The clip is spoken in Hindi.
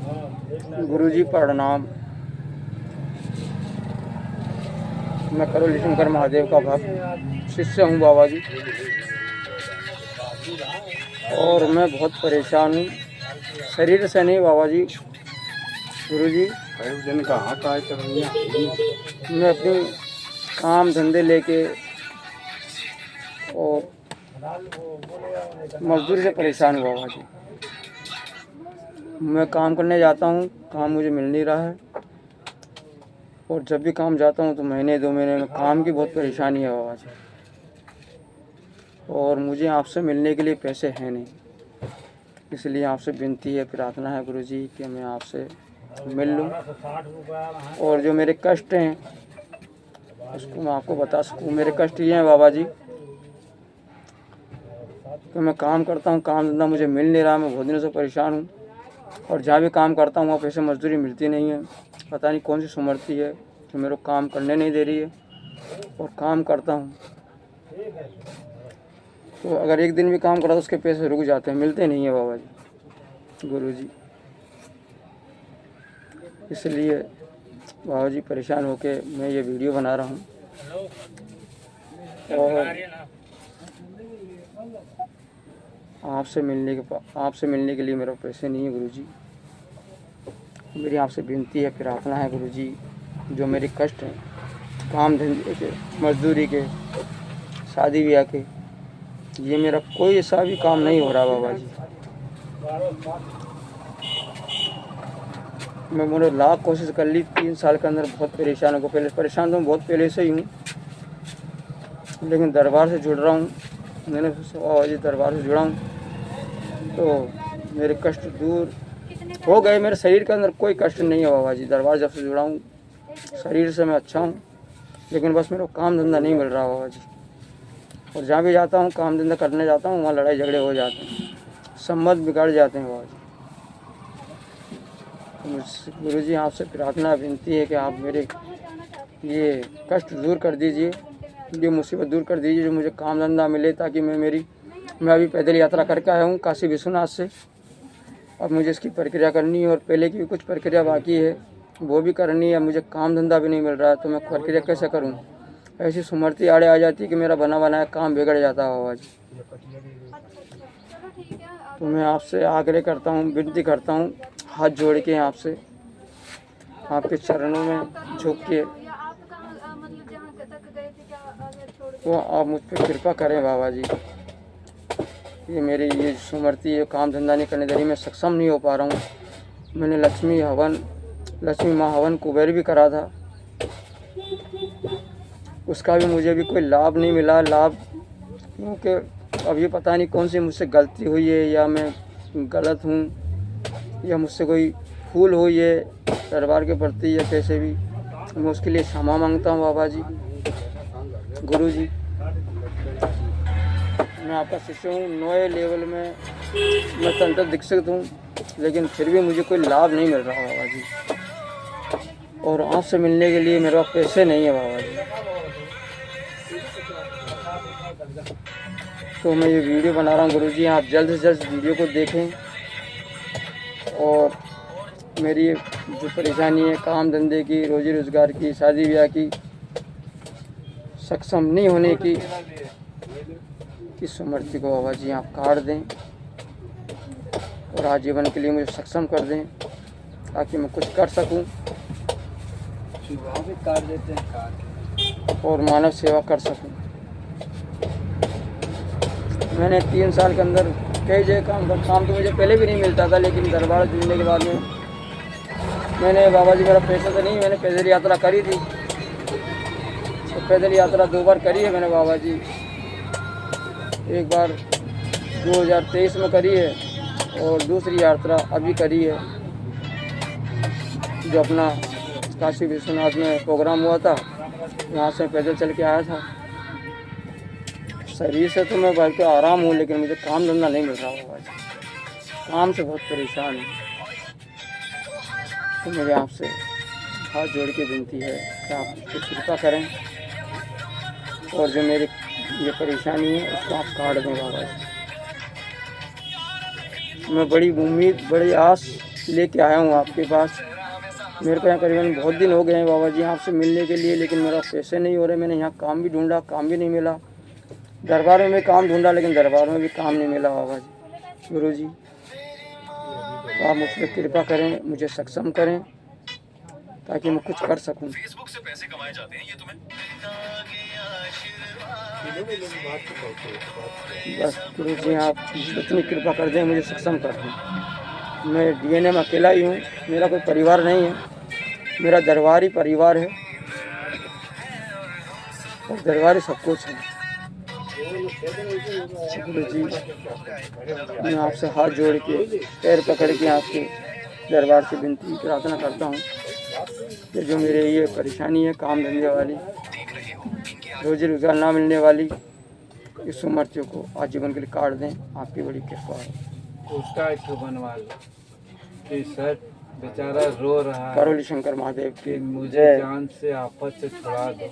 गुरुजी प्रणाम। मैं करौली शंकर महादेव का भक्त शिष्य हूँ बाबा जी, और मैं बहुत परेशान हूँ शरीर से नहीं बाबा जी। गुरुजी मैं अपनी काम धंधे लेके और मजदूरी से परेशान हूँ बाबा जी। मैं काम करने जाता हूँ, काम मुझे मिल नहीं रहा है, और जब भी काम जाता हूँ तो महीने 2 महीने में काम की बहुत परेशानी है बाबा जी। और मुझे आपसे मिलने के लिए पैसे हैं नहीं, इसलिए आपसे विनती है, प्रार्थना है गुरुजी कि मैं आपसे मिल लूँ और जो मेरे कष्ट हैं उसको मैं आपको बता सकूँ। मेरे कष्ट ये हैं बाबा जी कि मैं काम करता हूँ, काम धंधा मुझे मिल नहीं रहा, मैं बहुत दिनों से परेशान हूँ, और जहाँ भी काम करता हूँ वहाँ पैसे मजदूरी मिलती नहीं है। पता नहीं कौन सी सुमर्ति है जो मेरे को काम करने नहीं दे रही है, और काम करता हूँ तो अगर एक दिन भी काम करा तो उसके पैसे रुक जाते हैं, मिलते नहीं है बाबा जी गुरुजी। इसलिए बाबा जी परेशान होके मैं ये वीडियो बना रहा हूँ, और आपसे मिलने के लिए मेरे पैसे नहीं है गुरुजी। मेरी आपसे विनती है, प्रार्थना है गुरुजी, जो मेरे कष्ट हैं काम धंधे के, मजदूरी के, शादी ब्याह के, ये मेरा कोई ऐसा भी काम नहीं हो रहा बाबा जी। मैंने लाख कोशिश कर ली, 3 साल के अंदर बहुत परेशान हो गया। पहले परेशान तो बहुत पहले से ही हूँ, लेकिन दरबार से जुड़ रहा हूँ। मैंने बाबा जी दरबार से जुड़ा हूँ तो मेरे कष्ट दूर हो गए। मेरे शरीर के अंदर कोई कष्ट नहीं है बाबा जी। दरबार जब से जुड़ा हूँ शरीर से मैं अच्छा हूँ, लेकिन बस मेरे को काम धंधा नहीं मिल रहा बाबा जी। और जहाँ भी जाता हूँ काम धंधा करने जाता हूँ वहाँ लड़ाई झगड़े हो जाते हैं, संबंध बिगड़ जाते हैं बाबा जी। गुरु जी आपसे प्रार्थना विनती है कि आप मेरे ये कष्ट दूर कर दीजिए, ये मुसीबत दूर कर दीजिए, जो मुझे काम धंधा मिले, ताकि मैं अभी पैदल यात्रा करके आया हूँ काशी विश्वनाथ से। अब मुझे इसकी प्रक्रिया करनी है, और पहले की भी कुछ प्रक्रिया बाकी है वो भी करनी है। मुझे काम धंधा भी नहीं मिल रहा है तो मैं प्रक्रिया कैसे करूँ? ऐसी सुमर्ति आड़े आ जाती है कि मेरा बना बनाया काम बिगड़ जाता है बाबा जी। तो मैं आपसे आग्रह करता हूँ, विनती करता हूँ, हाथ जोड़ के आपसे, आपके चरणों में झुक के तो आप मुझ पर कृपा करें बाबा जी। ये मेरी ये सुमर्ति ये काम धंधा नहीं करने दे रही, मैं सक्षम नहीं हो पा रहा हूँ। मैंने लक्ष्मी माँ हवन कुबेर भी करा था, उसका भी मुझे भी कोई लाभ नहीं मिला। क्योंकि अब ये पता नहीं कौन सी मुझसे गलती हुई है, या मैं गलत हूँ, या मुझसे कोई भूल हुई है दरबार के प्रति, या कैसे भी। मैं उसके लिए क्षमा मांगता हूँ बाबा जी। गुरु जी मैं आपका शिष्य हूँ, 9 लेवल में मैं तंत्र दीक्षित हूँ, लेकिन फिर भी मुझे कोई लाभ नहीं मिल रहा बाबा जी। और आपसे मिलने के लिए मेरे पास पैसे नहीं है बाबा जी। तो मैं ये वीडियो बना रहा हूँ गुरु जी, आप जल्द से जल्द वीडियो को देखें, और मेरी जो परेशानी है काम धंधे की, रोजी रोज़गार की, शादी ब्याह की, सक्षम नहीं होने की, इस सुमर्ति को बाबा जी आप काट दें, और आजीवन के लिए मुझे सक्षम कर दें, ताकि मैं कुछ कर सकूं, काट देते हैं और मानव सेवा कर सकूं। मैंने 3 साल के अंदर कई जगह काम तो मुझे पहले भी नहीं मिलता था, लेकिन दरबार जुड़ने के बाद में मैंने बाबा जी, मेरा पैसा तो नहीं, मैंने पैदल यात्रा करी थी, तो पैदल यात्रा 2 बार करी है मैंने बाबा जी। एक बार 2023 में करी है, और दूसरी यात्रा अभी करी है, जो अपना काशी विश्वनाथ में प्रोग्राम हुआ था, यहाँ से पैदल चल के आया था। शरीर से तो मैं बल्कि आराम हूँ, लेकिन मुझे काम धंधा नहीं मिल रहा बाबा जी। काम से बहुत परेशान हूँ। तो मेरे आपसे हाथ जोड़ के विनती है कि आप उस पर कृपा करें, और जो मेरी ये परेशानी है उसको आप काट दें बाबा जी। मैं बड़ी उम्मीद बड़ी आस लेके आया हूँ आपके पास। मेरे को यहाँ करीबन बहुत दिन हो गए हैं बाबा जी आपसे मिलने के लिए, लेकिन मेरा पैसे नहीं हो रहे। मैंने यहाँ काम भी ढूंढा, काम भी नहीं मिला। दरबार में भी काम ढूंढा, लेकिन दरबार में भी काम नहीं मिला बाबा जी। गुरु जी तो आप मुझ पर कृपा करें, मुझे सक्षम करें ताकि मैं कुछ कर सकूं। फेसबुक से पैसे कमाए जाते हैं ये तुम्हें बस गुरु जी आप इतनी कृपा कर दें, मुझे सक्षम कर दें। मैं डीएनए में अकेला ही हूँ, मेरा कोई परिवार नहीं है। मेरा दरबारी परिवार है और दरबारी सब कुछ है। गुरु जी मैं आपसे हाथ जोड़ के पैर पकड़ के आपके दरबार से विनती प्रार्थना करता हूँ कि जो मेरे ये परेशानी है काम धंधे वाली, रोजी रोजगार ना मिलने वाली, इस मृत्यु को आजीवन के लिए काट दें। आपकी बड़ी कृपा है। उसका एक बनवा लो कि सर बेचारा रो रहा है करोली शंकर महादेव कि की मुझे जान से आफत से छुड़ा दो।